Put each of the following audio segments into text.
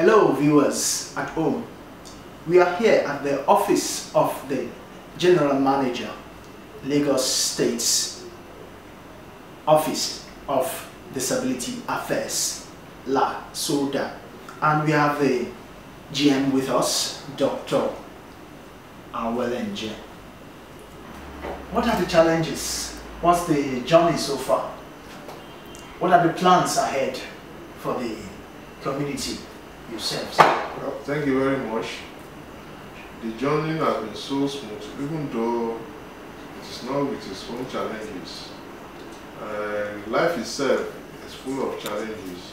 Hello viewers at home. We are here at the office of the General Manager, Lagos State's Office of Disability Affairs, LASODA, and we have the GM with us, Dr. Awelenje. What are the challenges? What's the journey so far? What are the plans ahead for the community yourselves? Well, thank you very much. The journey has been so smooth, even though it is not with its own challenges. Life itself is full of challenges.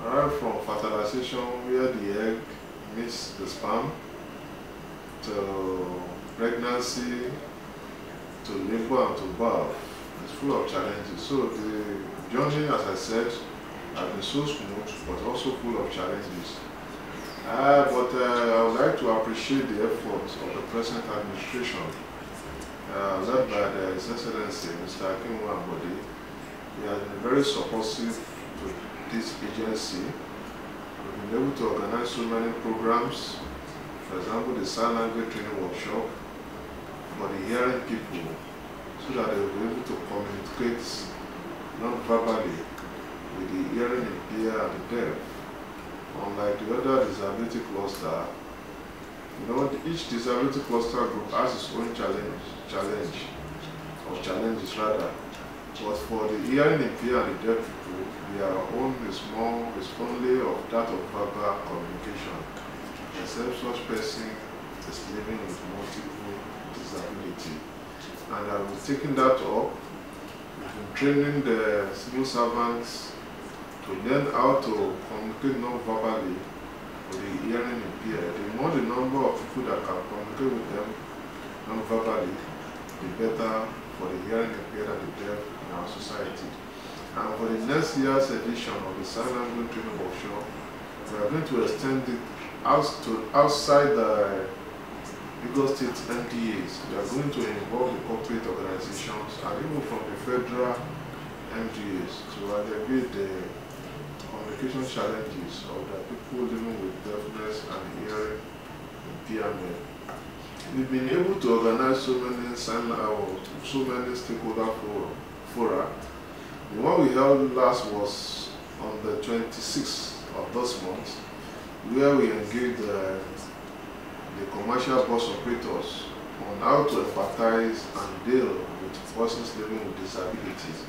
Right from fertilization, where the egg meets the sperm, to pregnancy, to labor and to birth, it's full of challenges. So the journey, as I said, has been so smooth, but also full of challenges. I would like to appreciate the efforts of the present administration, led by His Excellency Mr. Akinwu Ambode. He has been very supportive to this agency. We've been able to organize so many programs. For example, the sign language training workshop for the hearing people, so that they will be able to communicate non-verbally with the hearing impaired and the deaf. Unlike the other disability cluster, each disability cluster group has its own challenges rather. But for the hearing impaired and the deaf people, their own is only of that of verbal communication, except such person is living with multiple disability. And I've been taking that up. We've been training the civil servants to learn how to communicate non-verbally with the hearing impaired. The more the number of people that can communicate with them non-verbally, the better for the hearing impaired and the deaf in our society. And for the next year's edition of the sign language training workshop, we are going to extend it outside the Lagos State MDAs. We are going to involve the corporate organizations and even from the federal MDAs to alleviate the communication challenges of the people living with deafness and hearing impairment. We've been able to organize so many stakeholder fora. The one we held last was on the 26th of this month, where we engaged the commercial bus operators on how to empathize and deal with persons living with disabilities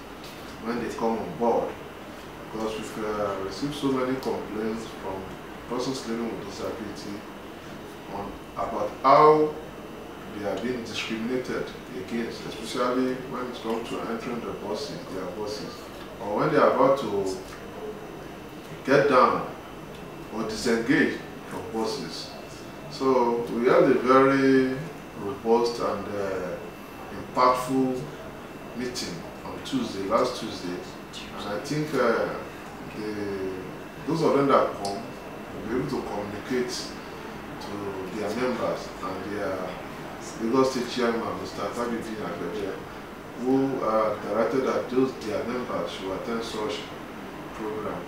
when they come on board. Because we've received so many complaints from persons living with disability about how they are being discriminated against, especially when it comes to entering their buses, or when they are about to get down or disengage from buses. So we had a very robust and impactful meeting on last Tuesday, and I think those of them that come will be able to communicate to their members and their Lagos State Chairman, Mr. Tabidin Agbeje, who directed that their members should attend such program.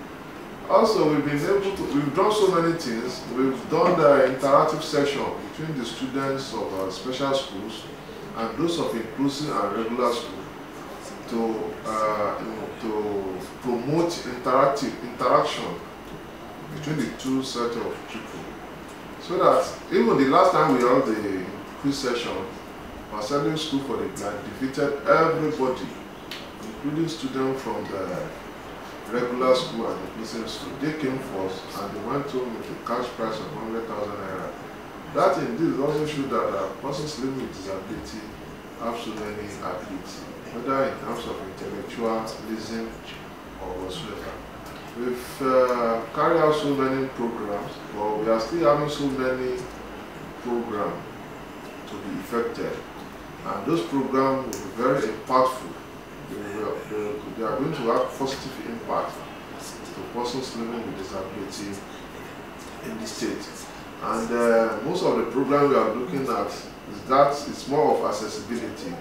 Also, we've done so many things. We've done the interactive session between the students of our special schools and those of inclusive and regular schools to promote interaction between the two sets of people. So that even the last time we held the quiz session, our secondary school for the blind defeated everybody, including students from the regular school and inclusive school. They came first and they went home with a cash prize of 100,000 naira. That indeed also showed that persons living with disability have so many abilities, whether in terms of intellectualism or whatsoever. We've carried out so many programs, but we are still having so many programs to be effective. And those programs will be very impactful. They are going to have positive impact to persons living with disability in the state. And most of the programs we are looking at is that it's more of accessibility,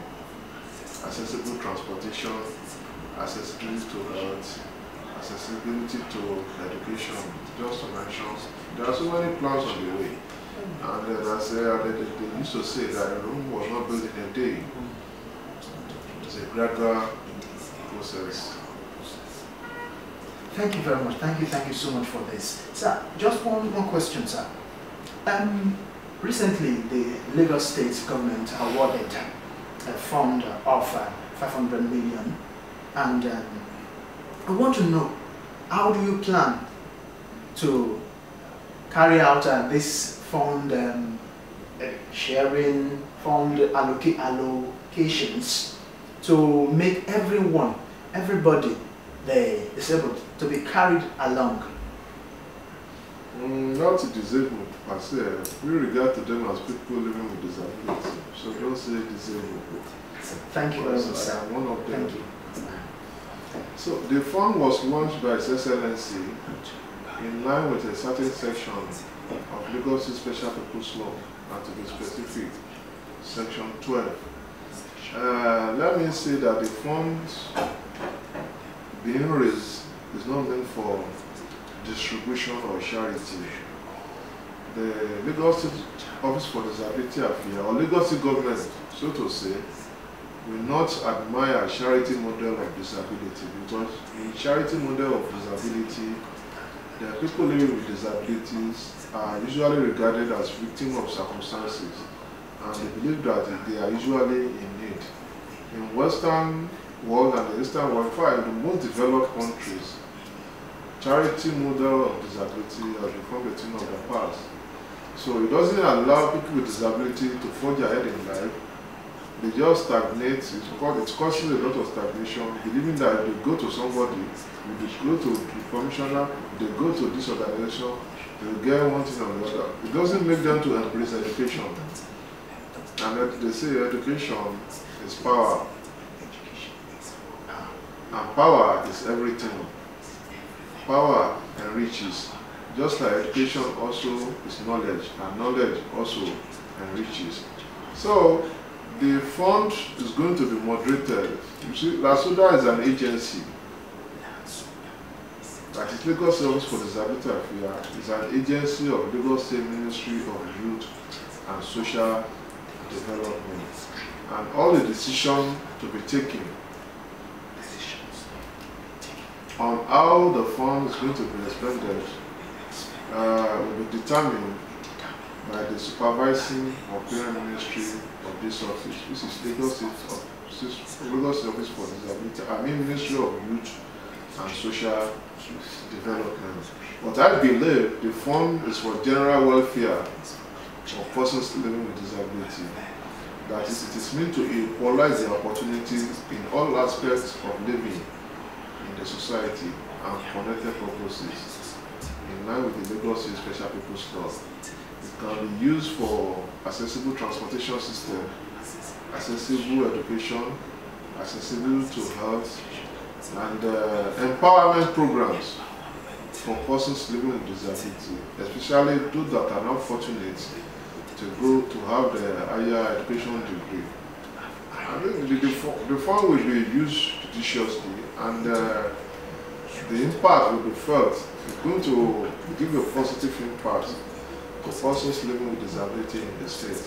accessible transportation, accessibility to health, accessibility to education, just to mention. There are so many plans on the way. And they used to say that Rome was not built in a day. It's a gradual process. Thank you very much. Thank you so much for this. Sir, just one more question, sir. Recently, the Lagos State government awarded a fund of 500 million, and I want to know, how do you plan to carry out this fund sharing, fund allocations to make everybody disabled to be carried along? Not disabled per se. We regard to them as people living with disability. So don't say disabled. Thank you very much, sir. I am one of them. Thank you. So the fund was launched by His Excellency in line with a certain section of Lagos Special People's Law, and to be specific, Section 12. Let me say that the funds being raised is not meant for distribution or charity. The Lagos State Office for Disability Affairs, or Lagos State government, so to say, will not admire charity model of disability, because in charity model of disability, the people living with disabilities are usually regarded as victims of circumstances, and they believe that they are usually in need. In Western world and the Eastern world, in fact, in the most developed countries, charity model of disability has become a thing of the past. So it doesn't allow people with disability to forge ahead in life. They just stagnate. It causes a lot of stagnation, believing that if they go to somebody, if they go to the commissioner, if they go to this organization, they will get one thing or the other. It doesn't make them to embrace education. And they say education is power. And power is everything. Power enriches. Just like education also is knowledge, and knowledge also enriches. So the fund is going to be moderated. You see, LASODA is an agency. That is Lagos Office for Disability Affairs is an agency of Lagos State Ministry of Youth and Social Development. And all the decisions to be taken on how the fund is going to be expended will be determined by the supervising or parent ministry of this office. This is Lagos Office for Disability, Ministry of Youth and Social Development. But I believe the fund is for general welfare of persons living with disability. That is, it is meant to equalize the opportunities in all aspects of living in the society and connected purposes in line with the Lagos State Special People's Law. It can be used for accessible transportation system, accessible education, accessible to health, and empowerment programs for persons living with disability, especially those that are not fortunate to have the higher education degree. I think the fund will be used judiciously, and the impact will be felt. It's going to give a positive impact to persons living with disability in the state.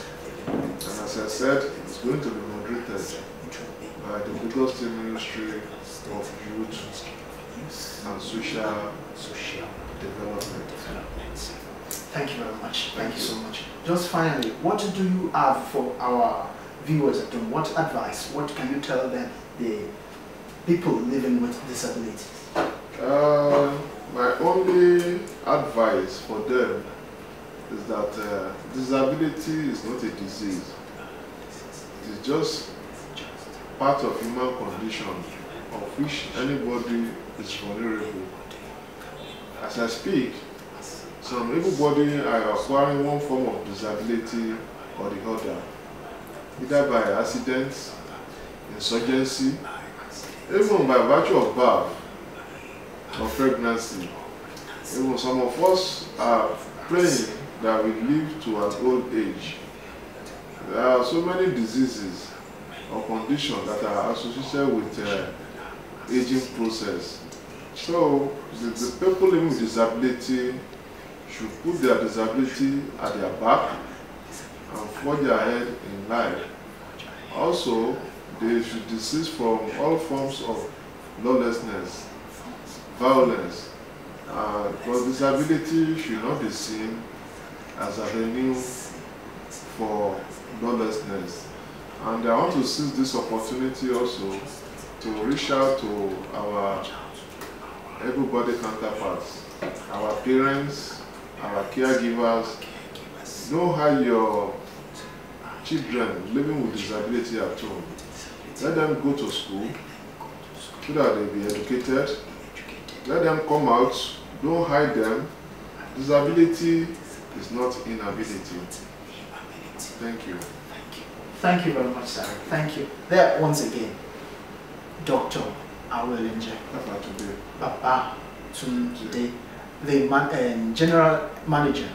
And as I said, it's going to be moderated by the Lagos State Ministry of Youth and Social Development. Thank you very much. Thank you so much. Just finally, what do you have for our viewers at home? What advice, what can you tell them, the people living with disabilities? My only advice for them is that disability is not a disease. It is just part of human condition of which anybody is vulnerable. As I speak, some everybody are acquiring one form of disability or the other, either by accident, insurgency, even by virtue of birth or pregnancy. Even some of us are praying that we live to an old age. There are so many diseases or conditions that are associated with aging process. So the people living with disability should put their disability at their back and forge ahead in life. Also, they should desist from all forms of lawlessness, violence, because disability should not be seen as a venue for lawlessness. And I want to seize this opportunity also to reach out to our everybody counterparts, our parents, our caregivers. Don't hide your children living with disability at home. Let them go to school so that they'll be educated. Let them come out. Don't hide them. Disability is not inability. Thank you. Thank you very much, sir. Thank you. There, once again, Dr. Awelinje Baba today, the General Manager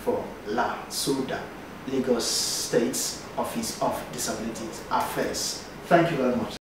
for LASODA, Lagos State's Office of Disabilities Affairs. Thank you very much.